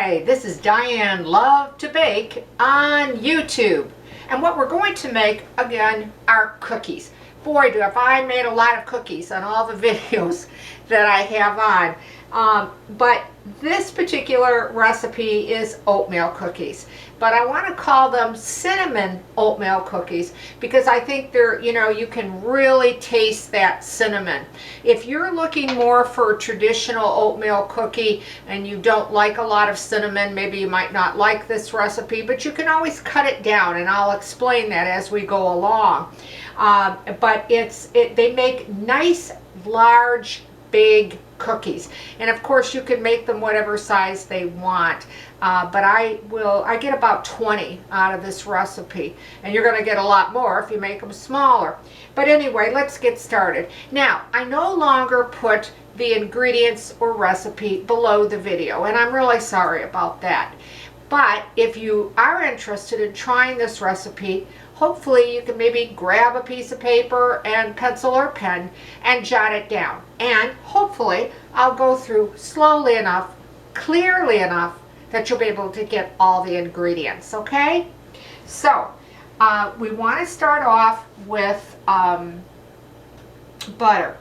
Hi, this is Diane Lovetobake on YouTube. And what we're going to make, again, are cookies. Boy, have I made a lot of cookies on all the videos that I have on. But this particular recipe is oatmeal cookies. But I want to call them cinnamon oatmeal cookies because I think they're, you can really taste that cinnamon. If you're looking more for a traditional oatmeal cookie and you don't like a lot of cinnamon, maybe you might not like this recipe, but you can always cut it down, and I'll explain that as we go along. But they make nice, large, big cookies, and of course you can make them whatever size they want, but I get about 20 out of this recipe, and you're going to get a lot more if you make them smaller. But anyway, let's get started. Now, I no longer put the ingredients or recipe below the video, and I'm really sorry about that. But if you are interested in trying this recipe, hopefully you can maybe grab a piece of paper and pencil or pen and jot it down. And hopefully I'll go through slowly enough, clearly enough, that you'll be able to get all the ingredients, okay? So we want to start off with butter.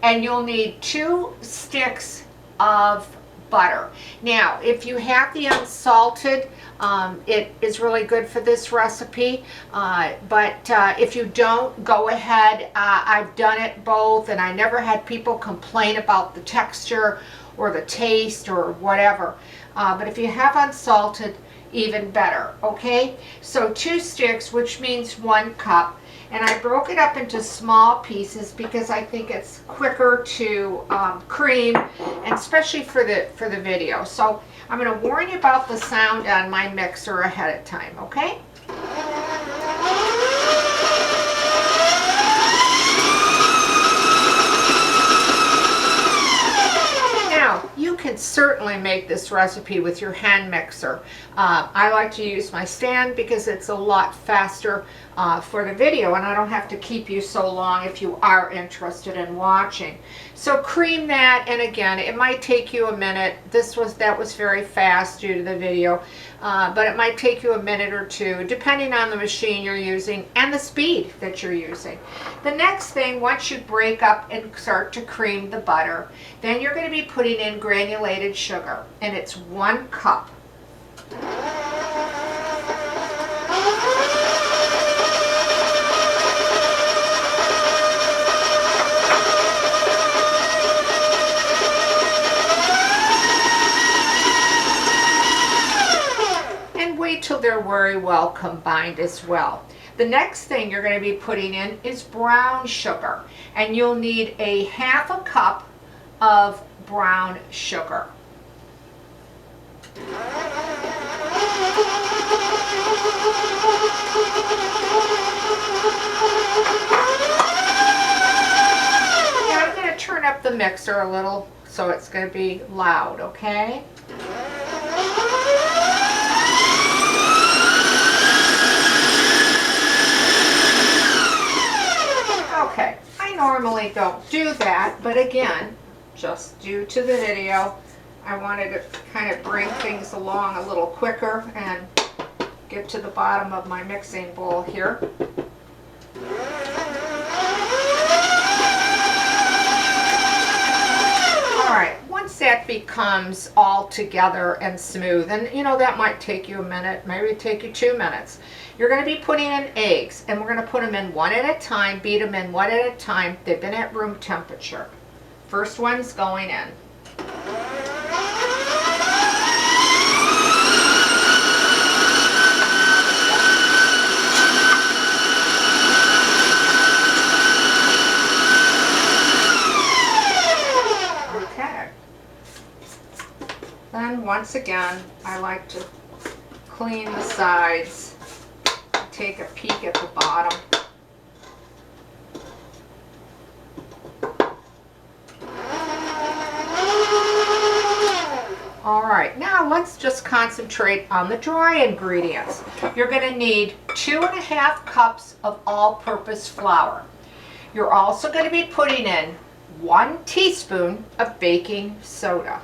And you'll need 2 sticks of butter. Now, if you have the unsalted, it is really good for this recipe, but if you don't, go ahead. I've done it both, and I never had people complain about the texture or the taste or whatever. But if you have unsalted, even better, okay? So 2 sticks, which means 1 cup. And I broke it up into small pieces because I think it's quicker to cream, and especially for the video. So I'm going to warn you about the sound on my mixer ahead of time, okay? Now, you can certainly make this recipe with your hand mixer. I like to use my stand because it's a lot faster for the video, and I don't have to keep you so long if you are interested in watching. So cream that, and again, it might take you a minute. That was very fast due to the video, but it might take you a minute or 2 depending on the machine you're using and the speed that you're using. The next thing, once you break up and start to cream the butter, then you're going to be putting in granulated sugar, and it's 1 cup. Till they're very well combined as well. The next thing you're going to be putting in is brown sugar, and you'll need a 1/2 cup of brown sugar. Now I'm going to turn up the mixer a little so it's going to be loud, okay? Okay, I normally don't do that, but again, just due to the video, I wanted to kind of bring things along a little quicker and get to the bottom of my mixing bowl here. Alright, once that becomes all together and smooth, and that might take you a minute, maybe take you 2 minutes. You're going to be putting in eggs, and we're going to put them in 1 at a time, beat them in 1 at a time. They've been at room temperature. First one's going in. Okay. Then once again, I like to clean the sides. Take a peek at the bottom. All right, now let's just concentrate on the dry ingredients. You're going to need 2.5 cups of all-purpose flour. You're also going to be putting in 1 teaspoon of baking soda.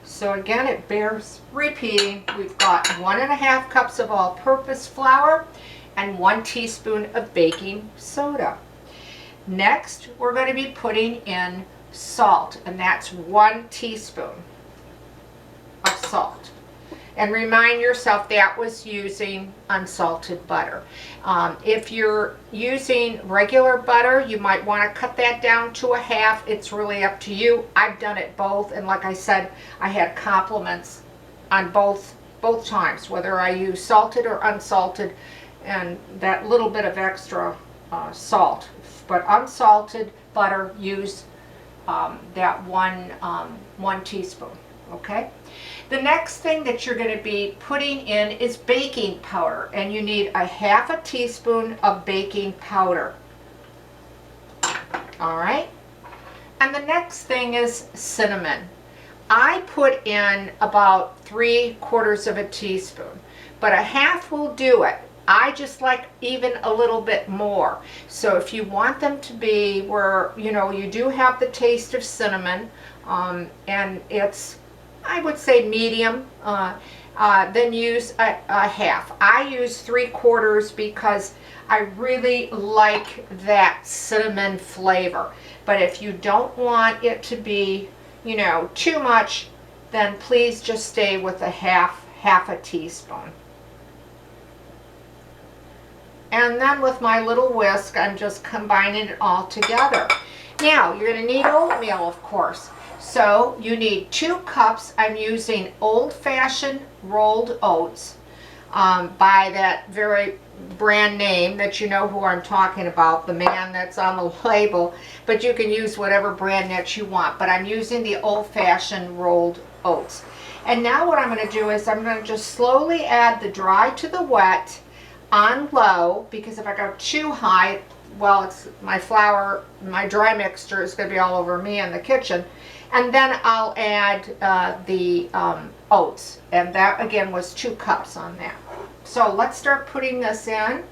So again, it bears repeating. We've got 1.5 cups of all-purpose flour and 1 teaspoon of baking soda. Next, we're going to be putting in salt, and that's 1 teaspoon of salt. And remind yourself that was using unsalted butter. If you're using regular butter, you might want to cut that down to 1/2. It's really up to you. I've done it both, and like I said, I had compliments on both times, whether I use salted or unsalted, and that little bit of extra salt. But unsalted butter, use that one teaspoon. Okay. The next thing that you're going to be putting in is baking powder, and you need 1/2 teaspoon of baking powder. All right. And the next thing is cinnamon. I put in about 3/4 of a teaspoon, but 1/2 will do it. I just like even a little bit more. So if you want them to be where, you know, you do have the taste of cinnamon, and it's, I would say, medium, then use 1/2. I use 3/4 because I really like that cinnamon flavor. But if you don't want it to be, you know, too much, then please just stay with half a teaspoon. And then with my little whisk, I'm just combining it all together. Now, you're going to need oatmeal, of course. So you need 2 cups. I'm using old-fashioned rolled oats by that very brand name that you know who I'm talking about, the man that's on the label. But you can use whatever brand that you want. But I'm using the old-fashioned rolled oats. And now what I'm going to do is I'm going to just slowly add the dry to the wet on low, because if I go too high, well, it's my flour, my dry mixture is going to be all over me in the kitchen. And then I'll add the oats, and that again was 2 cups on that. So let's start putting this in.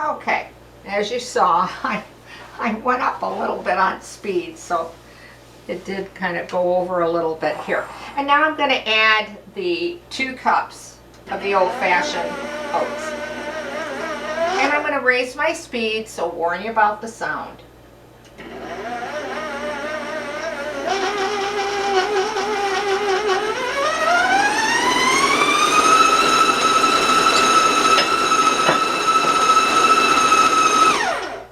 Okay, as you saw, I went up a little bit on speed, so it did kind of go over a little bit here. And now I'm going to add the 2 cups of the old-fashioned oats. And I'm going to raise my speed, so warn you about the sound.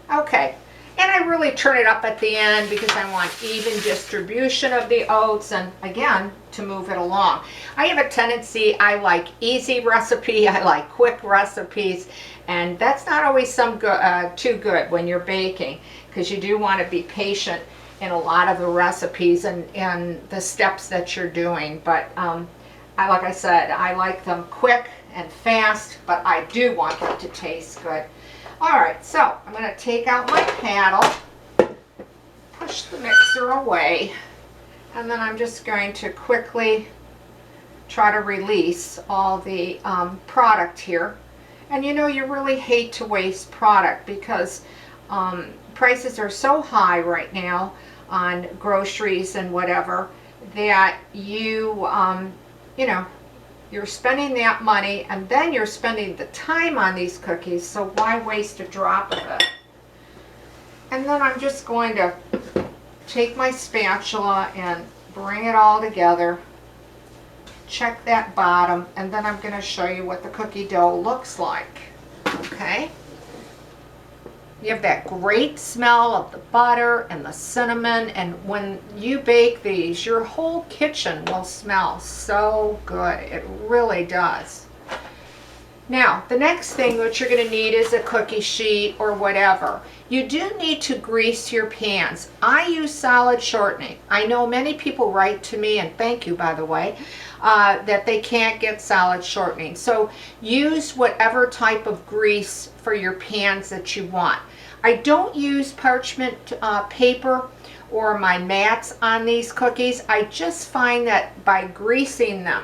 Okay, and I really turn it up at the end because I want even distribution of the oats, and again, to move it along. I have a tendency, I like easy recipe, I like quick recipes, and that's not always too good when you're baking, because you do want to be patient in a lot of the recipes and the steps that you're doing. But like I said, I like them quick and fast, but I do want them to taste good. Alright, so I'm going to take out my paddle, push the mixer away, and then I'm just going to quickly try to release all the product here. And you know, you really hate to waste product because prices are so high right now on groceries and whatever that you know, you're spending that money, and then you're spending the time on these cookies, so why waste a drop of it? And then I'm just going to take my spatula and bring it all together, check that bottom, and then I'm going to show you what the cookie dough looks like. Okay? You have that great smell of the butter and the cinnamon, and when you bake these, your whole kitchen will smell so good. It really does. Now, the next thing that you're going to need is a cookie sheet or whatever. You do need to grease your pans. I use solid shortening. I know many people write to me, and thank you, by the way, that they can't get solid shortening. So use whatever type of grease for your pans that you want. I don't use parchment paper or my mats on these cookies. I just find that by greasing them,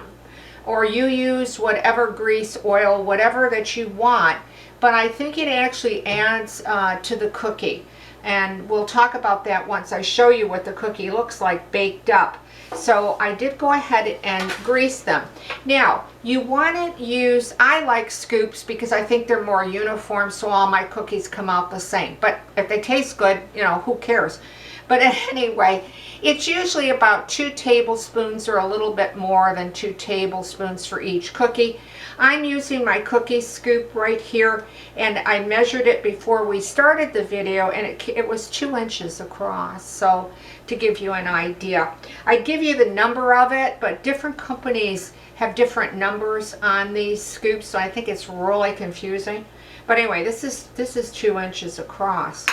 or you use whatever grease, oil, whatever that you want, but I think it actually adds to the cookie. And we'll talk about that once I show you what the cookie looks like baked up. So I did go ahead and grease them. Now, you want to use, I like scoops because I think they're more uniform, so all my cookies come out the same. But if they taste good, you know, who cares? But anyway, it's usually about 2 tablespoons or a little bit more than 2 tablespoons for each cookie. I'm using my cookie scoop right here, and I measured it before we started the video, and it was 2 inches across, so to give you an idea. I give you the number of it, but different companies have different numbers on these scoops, so I think it's really confusing. But anyway, this is 2 inches across.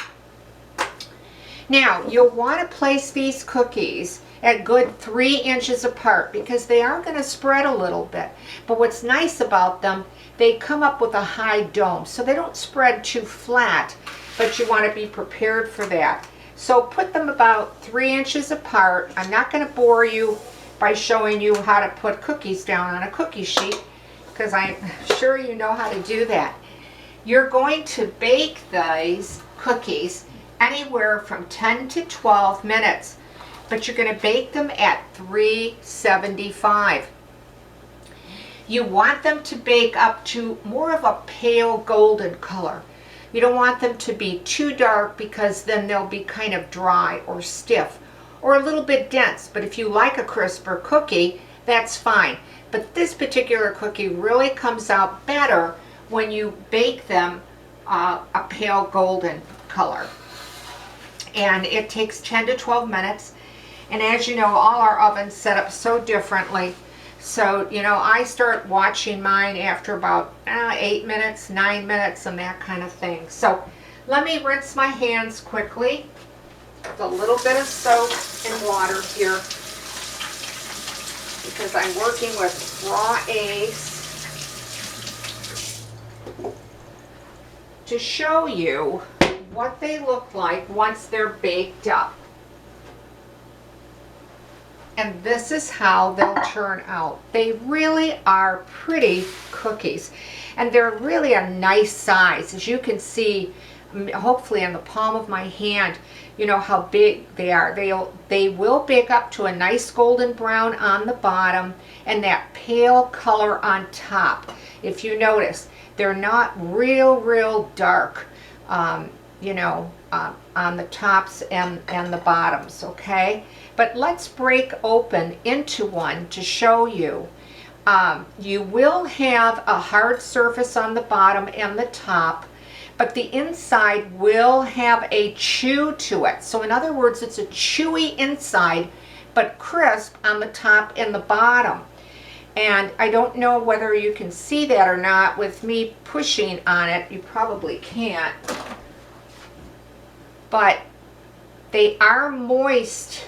Now, you'll want to place these cookies at good 3 inches apart because they are going to spread a little bit. But what's nice about them, they come up with a high dome, so they don't spread too flat, but you want to be prepared for that. So put them about 3 inches apart. I'm not going to bore you by showing you how to put cookies down on a cookie sheet because I'm sure you know how to do that. You're going to bake these cookies anywhere from 10 to 12 minutes, but you're going to bake them at 375. You want them to bake up to more of a pale golden color. You don't want them to be too dark because then they'll be kind of dry or stiff or a little bit dense. But if you like a crisper cookie, that's fine. But this particular cookie really comes out better when you bake them a pale golden color. And it takes 10 to 12 minutes. And as you know, all our ovens set up so differently. So, you know, I start watching mine after about 8 minutes, 9 minutes, and that kind of thing. So let me rinse my hands quickly with a little bit of soap and water here because I'm working with raw eggs to show you what they look like once they're baked up. And this is how they'll turn out. They really are pretty cookies. And they're really a nice size. As you can see, hopefully in the palm of my hand, you know how big they are. They will bake up to a nice golden brown on the bottom and that pale color on top. If you notice, they're not real dark, you know, on the tops and the bottoms, okay? But let's break open into one to show you. You will have a hard surface on the bottom and the top, but the inside will have a chew to it. So in other words, it's a chewy inside, but crisp on the top and the bottom. And I don't know whether you can see that or not with me pushing on it. You probably can't. But they are moist.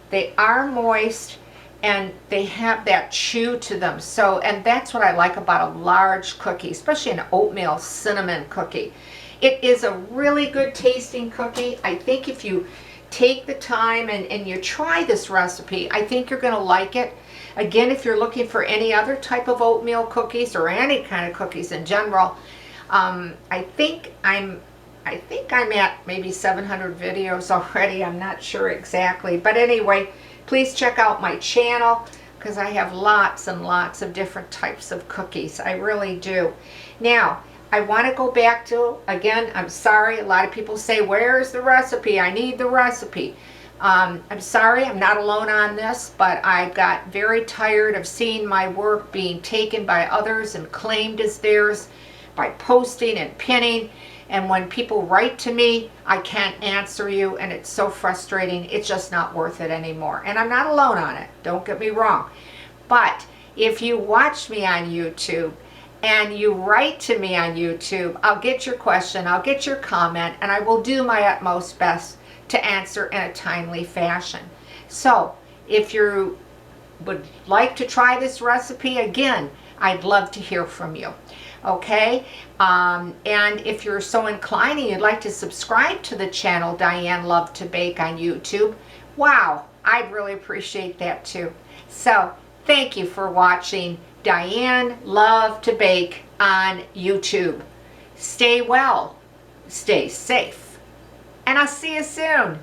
They are moist and they have that chew to them. So, and that's what I like about a large cookie, especially an oatmeal cinnamon cookie. It is a really good tasting cookie. I think if you take the time and you try this recipe, I think you're going to like it. Again, if you're looking for any other type of oatmeal cookies or any kind of cookies in general, I think I'm at maybe 700 videos already. I'm not sure exactly. But anyway, please check out my channel because I have lots and lots of different types of cookies. I really do. Now, I want to go back to, again, I'm sorry, a lot of people say, where's the recipe? I need the recipe. I'm sorry, I'm not alone on this, but I got very tired of seeing my work being taken by others and claimed as theirs by posting and pinning. And when people write to me, I can't answer you, and it's so frustrating. It's just not worth it anymore. And I'm not alone on it, don't get me wrong. But if you watch me on YouTube and you write to me on YouTube, I'll get your question, I'll get your comment, and I will do my utmost best to answer in a timely fashion. So if you would like to try this recipe, again, I'd love to hear from you. Okay, and if you're so inclined and you'd like to subscribe to the channel Diane Lovetobake on YouTube, wow, I'd really appreciate that too. So thank you for watching Diane Lovetobake on YouTube. Stay well, stay safe, and I'll see you soon.